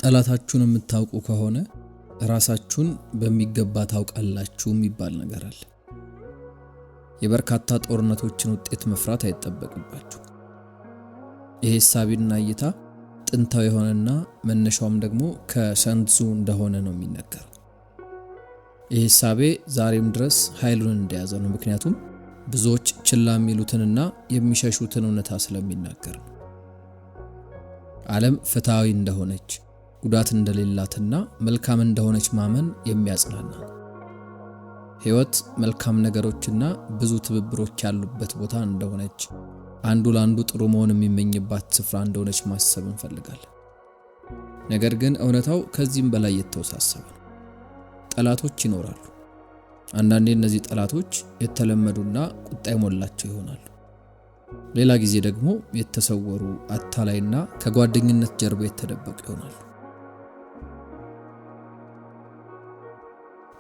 ጠላታችሁን የምታውቁ ከሆነ ራሳችሁን በሚገባ ታውቃላችሁ የሚባል ነገር አለ። የበርካታ ጦርነቶችን ውጤት መፍራት አይጠበቅባችሁ። ይሄ ሐሳብና እይታ ጥንታዊ የሆነና መነሻውም ደግሞ ከሰንዙ እንደሆነ ነው የሚነገረው። ይሄ ሐሳቤ ዛሬም ድረስ ኃይሉን እንደያዘ ነው። ምክንያቱም ብዙዎች ችላ የሚሉትንና የሚሸሹትን እውነታ ስለሚናገር ነው። ዓለም ፍትሃዊ እንደሆነች ጉዳት እንደሌላትና መልካም እንደሆነች ማመን የሚያጽናና ነው። ሕይወት መልካም ነገሮችና ብዙ ትብብሮች ያሉበት ቦታ እንደሆነች፣ አንዱ ለአንዱ ጥሩ መሆን የሚመኝባት ስፍራ እንደሆነች ማሰብ እንፈልጋለን። ነገር ግን እውነታው ከዚህም በላይ የተወሳሰበ ነው። ጠላቶች ይኖራሉ። አንዳንዴ እነዚህ ጠላቶች የተለመዱና ቁጣ የሞላቸው ይሆናሉ። ሌላ ጊዜ ደግሞ የተሰወሩ አታላይና ከጓደኝነት ጀርባ የተደበቁ ይሆናሉ።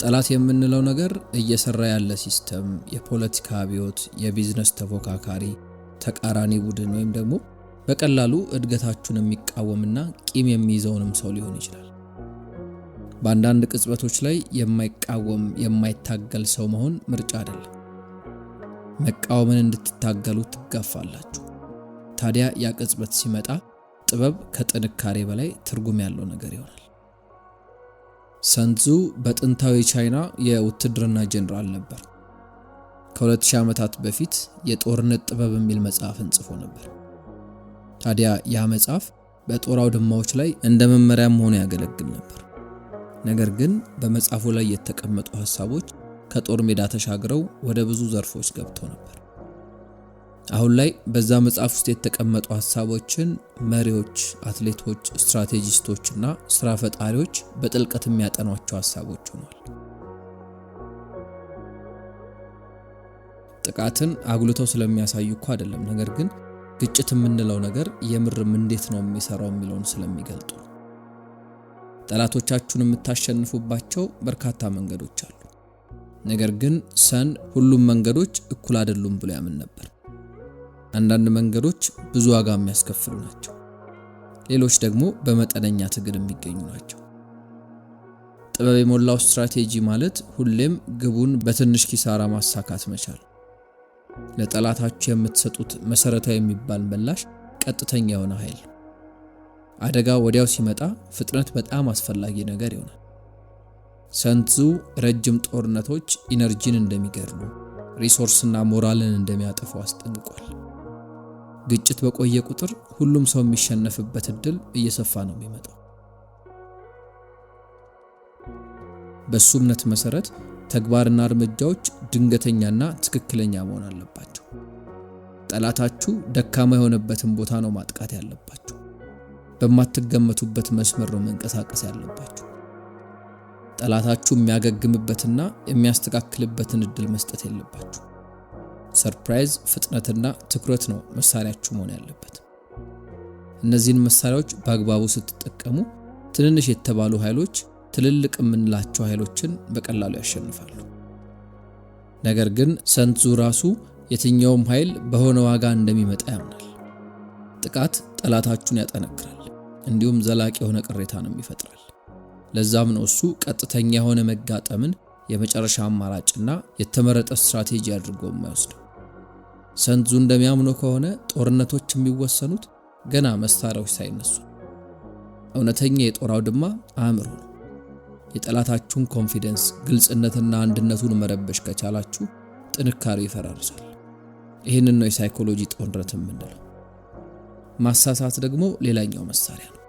ጠላት የምንለው ነገር እየሰራ ያለ ሲስተም፣ የፖለቲካ አብዮት፣ የቢዝነስ ተፎካካሪ፣ ተቃራኒ ቡድን ወይም ደግሞ በቀላሉ እድገታችሁን የሚቃወምና ቂም የሚይዘውንም ሰው ሊሆን ይችላል። በአንዳንድ ቅጽበቶች ላይ የማይቃወም የማይታገል ሰው መሆን ምርጫ አይደለም። መቃወምን እንድትታገሉ ትጋፋላችሁ። ታዲያ ያ ቅጽበት ሲመጣ ጥበብ ከጥንካሬ በላይ ትርጉም ያለው ነገር ይሆናል። ሰንዙ በጥንታዊ ቻይና የውትድርና ጀነራል ነበር። ከ2000 ዓመታት በፊት የጦርነት ጥበብ የሚል መጽሐፍን ጽፎ ነበር። ታዲያ ያ መጽሐፍ በጦር አውድማዎች ላይ እንደ መመሪያም ሆኖ ያገለግል ነበር። ነገር ግን በመጽሐፉ ላይ የተቀመጡ ሐሳቦች ከጦር ሜዳ ተሻግረው ወደ ብዙ ዘርፎች ገብተው ነበር። አሁን ላይ በዛ መጽሐፍ ውስጥ የተቀመጡ ሐሳቦችን መሪዎች፣ አትሌቶች፣ ስትራቴጂስቶችና ስራ ፈጣሪዎች በጥልቀት የሚያጠኗቸው ሐሳቦች ሆነዋል። ጥቃትን አጉልተው ስለሚያሳዩ እኮ አይደለም፣ ነገር ግን ግጭት የምንለው ነገር የምርም እንዴት ነው የሚሰራው የሚለውን ስለሚገልጡ። ጠላቶቻችሁን የምታሸንፉባቸው በርካታ መንገዶች አሉ። ነገር ግን ሰን ሁሉም መንገዶች እኩል አይደሉም ብሎ ያምን ነበር። አንዳንድ መንገዶች ብዙ ዋጋ የሚያስከፍሉ ናቸው። ሌሎች ደግሞ በመጠነኛ ትግል የሚገኙ ናቸው። ጥበብ የሞላው ስትራቴጂ ማለት ሁሌም ግቡን በትንሽ ኪሳራ ማሳካት መቻል። ለጠላታችሁ የምትሰጡት መሰረታዊ የሚባል ምላሽ ቀጥተኛ የሆነ ኃይል። አደጋ ወዲያው ሲመጣ ፍጥነት በጣም አስፈላጊ ነገር ይሆናል። ሰንዙ ረጅም ጦርነቶች ኢነርጂን እንደሚገድሉ፣ ሪሶርስና ሞራልን እንደሚያጠፉ አስጠንቅቋል። ግጭት በቆየ ቁጥር ሁሉም ሰው የሚሸነፍበት እድል እየሰፋ ነው የሚመጣው። በሱ እምነት መሰረት ተግባርና እርምጃዎች ድንገተኛና ትክክለኛ መሆን አለባቸው። ጠላታችሁ ደካማ የሆነበትን ቦታ ነው ማጥቃት ያለባችሁ። በማትገመቱበት መስመር ነው መንቀሳቀስ ያለባችሁ። ጠላታችሁ የሚያገግምበትና የሚያስተካክልበትን እድል መስጠት የለባችሁ። ሰርፕራይዝ፣ ፍጥነትና ትኩረት ነው መሳሪያችሁ መሆን ያለበት። እነዚህን መሳሪያዎች በአግባቡ ስትጠቀሙ ትንንሽ የተባሉ ኃይሎች ትልልቅ የምንላቸው ኃይሎችን በቀላሉ ያሸንፋሉ። ነገር ግን ሰንዙ ራሱ የትኛውም ኃይል በሆነ ዋጋ እንደሚመጣ ያምናል። ጥቃት ጠላታችሁን ያጠነክራል፣ እንዲሁም ዘላቂ የሆነ ቅሬታንም ይፈጥራል። ለዛም ነው እሱ ቀጥተኛ የሆነ መጋጠምን የመጨረሻ አማራጭና የተመረጠ ስትራቴጂ አድርጎ የማይወስደው። ሰንዙ እንደሚያምነው ከሆነ ጦርነቶች የሚወሰኑት ገና መሳሪያዎች ሳይነሱ። እውነተኛ የጦር አውድማ አእምሮ ነው። የጠላታችሁን ኮንፊደንስ፣ ግልጽነትና አንድነቱን መረበሽ ከቻላችሁ ጥንካሬው ይፈራርሳል። ይህንን ነው የሳይኮሎጂ ጦርነት የምንለው። ማሳሳት ደግሞ ሌላኛው መሳሪያ ነው።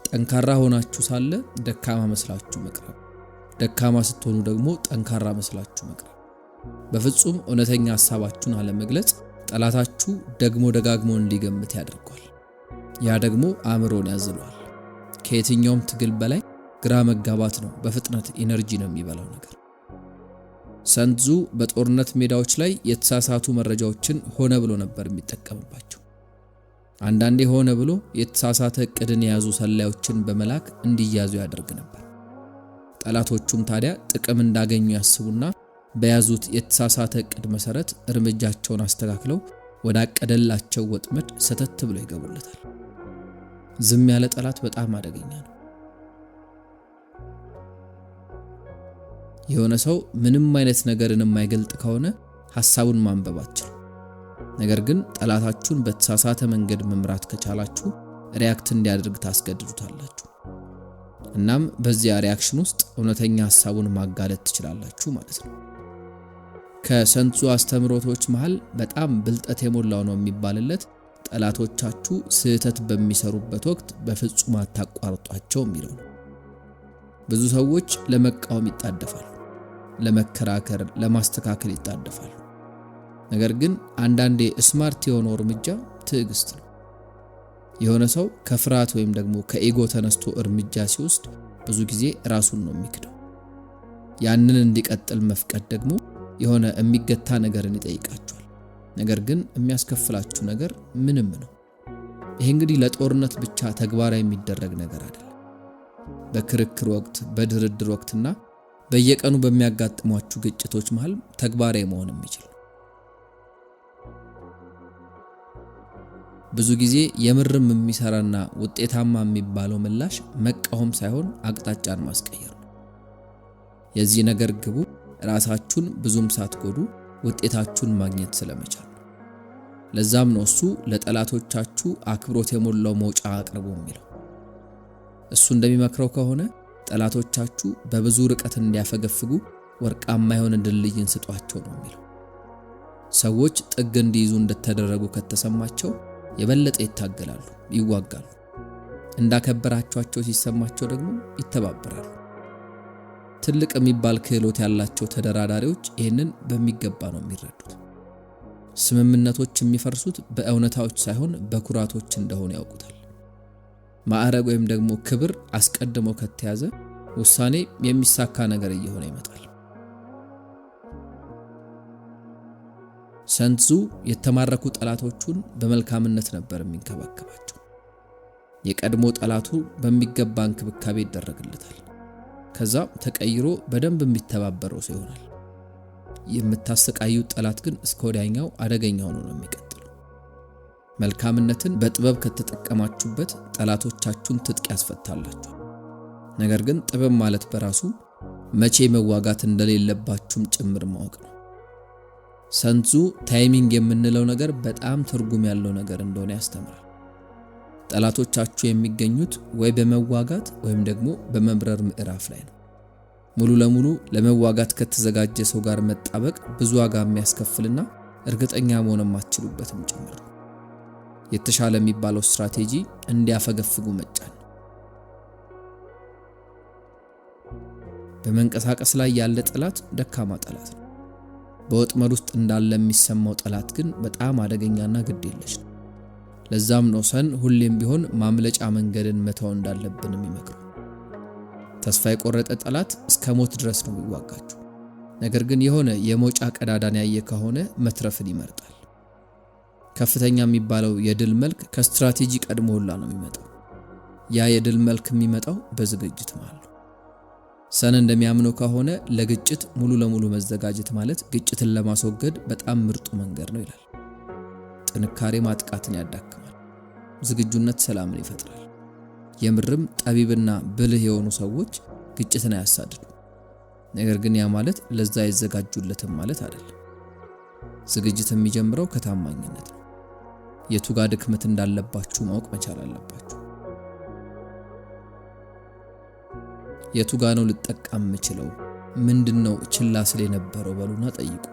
ጠንካራ ሆናችሁ ሳለ ደካማ መስላችሁ መቅረብ፣ ደካማ ስትሆኑ ደግሞ ጠንካራ መስላችሁ መቅረብ። በፍጹም እውነተኛ ሐሳባችሁን አለመግለጽ ጠላታችሁ ደግሞ ደጋግሞ እንዲገምት ያደርጋል። ያ ደግሞ አእምሮን ያዝለዋል። ከየትኛውም ትግል በላይ ግራ መጋባት ነው በፍጥነት ኢነርጂ ነው የሚበላው ነገር። ሰንዙ በጦርነት ሜዳዎች ላይ የተሳሳቱ መረጃዎችን ሆነ ብሎ ነበር የሚጠቀምባቸው። አንዳንዴ ሆነ ብሎ የተሳሳተ እቅድን የያዙ ሰላዮችን በመላክ እንዲያዙ ያደርግ ነበር። ጠላቶቹም ታዲያ ጥቅም እንዳገኙ ያስቡና በያዙት የተሳሳተ እቅድ መሰረት እርምጃቸውን አስተካክለው ወደ አቀደላቸው ወጥመድ ሰተት ብለው ይገቡለታል። ዝም ያለ ጠላት በጣም አደገኛ ነው። የሆነ ሰው ምንም አይነት ነገርን የማይገልጥ ከሆነ ሐሳቡን ማንበብ አትችሉ። ነገር ግን ጠላታችሁን በተሳሳተ መንገድ መምራት ከቻላችሁ ሪያክት እንዲያደርግ ታስገድዱታላችሁ። እናም በዚያ ሪያክሽን ውስጥ እውነተኛ ሐሳቡን ማጋለጥ ትችላላችሁ ማለት ነው። ከሰንዙ አስተምሮቶች መሃል በጣም ብልጠት የሞላው ነው የሚባልለት ጠላቶቻችሁ ስህተት በሚሰሩበት ወቅት በፍጹም አታቋርጧቸው የሚለው ነው። ብዙ ሰዎች ለመቃወም ይጣደፋሉ፣ ለመከራከር፣ ለማስተካከል ይጣደፋሉ። ነገር ግን አንዳንዴ ስማርት የሆነው እርምጃ ትዕግስት ነው። የሆነ ሰው ከፍርሃት ወይም ደግሞ ከኢጎ ተነስቶ እርምጃ ሲወስድ ብዙ ጊዜ ራሱን ነው የሚክደው። ያንን እንዲቀጥል መፍቀድ ደግሞ የሆነ የሚገታ ነገርን ይጠይቃቸዋል። ነገር ግን የሚያስከፍላችሁ ነገር ምንም ነው። ይሄ እንግዲህ ለጦርነት ብቻ ተግባራዊ የሚደረግ ነገር አይደለም። በክርክር ወቅት፣ በድርድር ወቅትና በየቀኑ በሚያጋጥሟችሁ ግጭቶች መሃል ተግባራዊ መሆን የሚችል። ብዙ ጊዜ የምርም የሚሰራና ውጤታማ የሚባለው ምላሽ መቃወም ሳይሆን አቅጣጫን ማስቀየር ነው። የዚህ ነገር ግቡ ራሳችሁን ብዙም ሳትጎዱ ውጤታችሁን ማግኘት ስለመቻል ነው። ለዛም ነው እሱ ለጠላቶቻችሁ አክብሮት የሞላው መውጫ አቅርቡ የሚለው። እሱ እንደሚመክረው ከሆነ ጠላቶቻችሁ በብዙ ርቀት እንዲያፈገፍጉ ወርቃማ የሆነ ድልድይን ስጧቸው ነው የሚለው። ሰዎች ጥግ እንዲይዙ እንደተደረጉ ከተሰማቸው የበለጠ ይታገላሉ፣ ይዋጋሉ። እንዳከበራቸዋቸው ሲሰማቸው ደግሞ ይተባበራሉ። ትልቅ የሚባል ክህሎት ያላቸው ተደራዳሪዎች ይህንን በሚገባ ነው የሚረዱት። ስምምነቶች የሚፈርሱት በእውነታዎች ሳይሆን በኩራቶች እንደሆነ ያውቁታል። ማዕረግ ወይም ደግሞ ክብር አስቀድሞ ከተያዘ ውሳኔ የሚሳካ ነገር እየሆነ ይመጣል። ሰንዙ የተማረኩ ጠላቶቹን በመልካምነት ነበር የሚንከባከባቸው። የቀድሞ ጠላቱ በሚገባ እንክብካቤ ይደረግለታል። ከዛ ተቀይሮ በደንብ የሚተባበረው ሰው ይሆናል። የምታሰቃዩት ጠላት ግን እስከ ወዲያኛው አደገኛ ሆኖ ነው የሚቀጥለው። መልካምነትን በጥበብ ከተጠቀማችሁበት ጠላቶቻችሁን ትጥቅ ያስፈታላችሁ። ነገር ግን ጥበብ ማለት በራሱ መቼ መዋጋት እንደሌለባችሁም ጭምር ማወቅ ነው። ሰንዙ ታይሚንግ የምንለው ነገር በጣም ትርጉም ያለው ነገር እንደሆነ ያስተምራል። ጠላቶቻችሁ የሚገኙት ወይ በመዋጋት ወይም ደግሞ በመብረር ምዕራፍ ላይ ነው። ሙሉ ለሙሉ ለመዋጋት ከተዘጋጀ ሰው ጋር መጣበቅ ብዙ ዋጋ የሚያስከፍልና እርግጠኛ መሆን የማትችሉበትም ጭምር ነው። የተሻለ የሚባለው ስትራቴጂ እንዲያፈገፍጉ መጫን። በመንቀሳቀስ ላይ ያለ ጠላት ደካማ ጠላት ነው። በወጥመድ ውስጥ እንዳለ የሚሰማው ጠላት ግን በጣም አደገኛና ግዴለሽ ነው። ለዛም ነው ሰን ሁሌም ቢሆን ማምለጫ መንገድን መተው እንዳለብን የሚመክረው። ተስፋ የቆረጠ ጠላት እስከ ሞት ድረስ ነው የሚዋጋችሁ። ነገር ግን የሆነ የመውጫ ቀዳዳን ያየ ከሆነ መትረፍን ይመርጣል። ከፍተኛ የሚባለው የድል መልክ ከስትራቴጂ ቀድሞ ሁላ ነው የሚመጣው። ያ የድል መልክ የሚመጣው በዝግጅት ማለት ነው። ሰን እንደሚያምነው ከሆነ ለግጭት ሙሉ ለሙሉ መዘጋጀት ማለት ግጭትን ለማስወገድ በጣም ምርጡ መንገድ ነው ይላል። ጥንካሬ ማጥቃትን ያዳክማል፣ ዝግጁነት ሰላምን ይፈጥራል። የምርም ጠቢብና ብልህ የሆኑ ሰዎች ግጭትን አያሳድዱ። ነገር ግን ያ ማለት ለዛ ይዘጋጁለትም ማለት አይደለም። ዝግጅት የሚጀምረው ከታማኝነት ነው። የቱ ጋር ድክመት እንዳለባችሁ ማወቅ መቻል አለባችሁ። የቱ ጋር ነው ልጠቀም የምችለው? ምንድነው ችላ ስለነበረው በሉና ጠይቁ።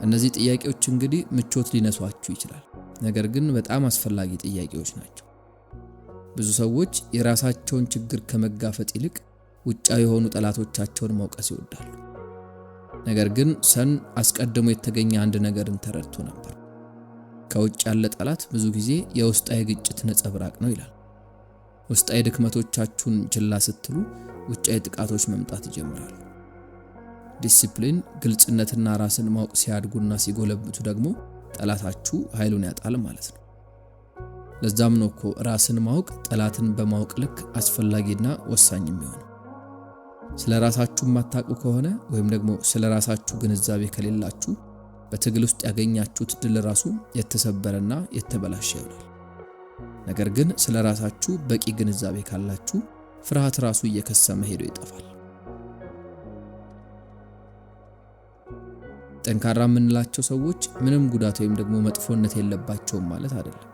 እነዚህ ጥያቄዎች እንግዲህ ምቾት ሊነሷችሁ ይችላል፣ ነገር ግን በጣም አስፈላጊ ጥያቄዎች ናቸው። ብዙ ሰዎች የራሳቸውን ችግር ከመጋፈጥ ይልቅ ውጫዊ የሆኑ ጠላቶቻቸውን መውቀስ ይወዳሉ። ነገር ግን ሰን አስቀድሞ የተገኘ አንድ ነገርን ተረድቶ ነበር። ከውጭ ያለ ጠላት ብዙ ጊዜ የውስጣዊ ግጭት ነጸብራቅ ነው ይላል። ውስጣዊ ድክመቶቻችሁን ችላ ስትሉ ውጫዊ ጥቃቶች መምጣት ይጀምራሉ። ዲሲፕሊን፣ ግልጽነትና ራስን ማወቅ ሲያድጉና ሲጎለብቱ ደግሞ ጠላታችሁ ኃይሉን ያጣል ማለት ነው። ለዛም ነው እኮ ራስን ማወቅ ጠላትን በማወቅ ልክ አስፈላጊና ወሳኝ የሚሆነው። ስለ ራሳችሁ ማታውቁ ከሆነ ወይም ደግሞ ስለ ራሳችሁ ግንዛቤ ከሌላችሁ በትግል ውስጥ ያገኛችሁት ድል ራሱ የተሰበረና የተበላሸ ይሆናል። ነገር ግን ስለ ራሳችሁ በቂ ግንዛቤ ካላችሁ ፍርሃት ራሱ እየከሰመ ሄዶ ይጠፋል። ጠንካራ የምንላቸው ሰዎች ምንም ጉዳት ወይም ደግሞ መጥፎነት የለባቸውም ማለት አይደለም።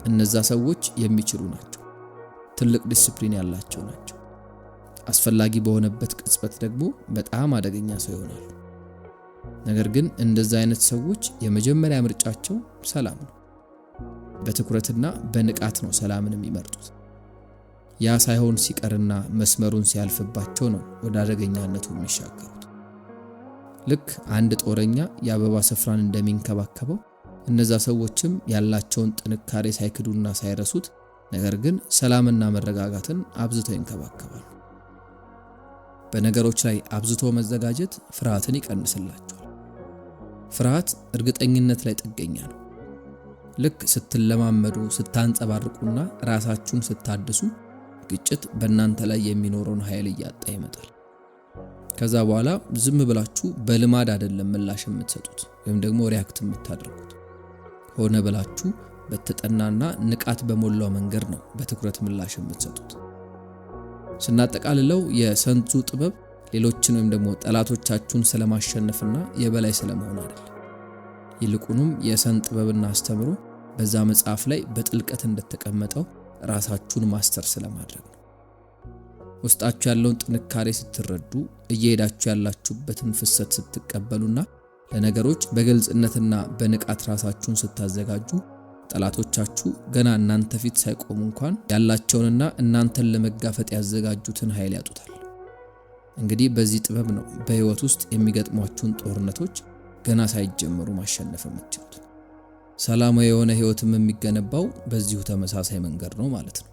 እነዛ ሰዎች የሚችሉ ናቸው። ትልቅ ዲሲፕሊን ያላቸው ናቸው። አስፈላጊ በሆነበት ቅጽበት ደግሞ በጣም አደገኛ ሰው ይሆናሉ። ነገር ግን እንደዛ አይነት ሰዎች የመጀመሪያ ምርጫቸው ሰላም ነው። በትኩረትና በንቃት ነው ሰላምን የሚመርጡት። ያ ሳይሆን ሲቀርና መስመሩን ሲያልፍባቸው ነው ወደ አደገኛነቱ የሚሻገሩት። ልክ አንድ ጦረኛ የአበባ ስፍራን እንደሚንከባከበው እነዛ ሰዎችም ያላቸውን ጥንካሬ ሳይክዱና ሳይረሱት ነገር ግን ሰላምና መረጋጋትን አብዝተው ይንከባከባሉ። በነገሮች ላይ አብዝቶ መዘጋጀት ፍርሃትን ይቀንስላቸዋል። ፍርሃት እርግጠኝነት ላይ ጥገኛ ነው። ልክ ስትለማመዱ፣ ስታንጸባርቁና ራሳችሁን ስታድሱ ግጭት በእናንተ ላይ የሚኖረውን ኃይል እያጣ ይመጣል። ከዛ በኋላ ዝም ብላችሁ በልማድ አይደለም ምላሽ የምትሰጡት ወይም ደግሞ ሪያክት የምታደርጉት። ሆነ ብላችሁ በተጠናና ንቃት በሞላው መንገድ ነው በትኩረት ምላሽ የምትሰጡት። ስናጠቃልለው የሰንዙ ጥበብ ሌሎችን ወይም ደግሞ ጠላቶቻችሁን ስለማሸነፍና የበላይ ስለመሆን አይደለም። ይልቁንም የሰን ጥበብና አስተምሮ በዛ መጽሐፍ ላይ በጥልቀት እንደተቀመጠው ራሳችሁን ማስተር ስለማድረግ ነው። ውስጣችሁ ያለውን ጥንካሬ ስትረዱ፣ እየሄዳችሁ ያላችሁበትን ፍሰት ስትቀበሉና ለነገሮች በግልጽነትና በንቃት ራሳችሁን ስታዘጋጁ ጠላቶቻችሁ ገና እናንተ ፊት ሳይቆሙ እንኳን ያላቸውንና እናንተን ለመጋፈጥ ያዘጋጁትን ኃይል ያጡታል። እንግዲህ በዚህ ጥበብ ነው በህይወት ውስጥ የሚገጥሟችሁን ጦርነቶች ገና ሳይጀምሩ ማሸነፍ የምትችሉት። ሰላማዊ የሆነ ህይወትም የሚገነባው በዚሁ ተመሳሳይ መንገድ ነው ማለት ነው።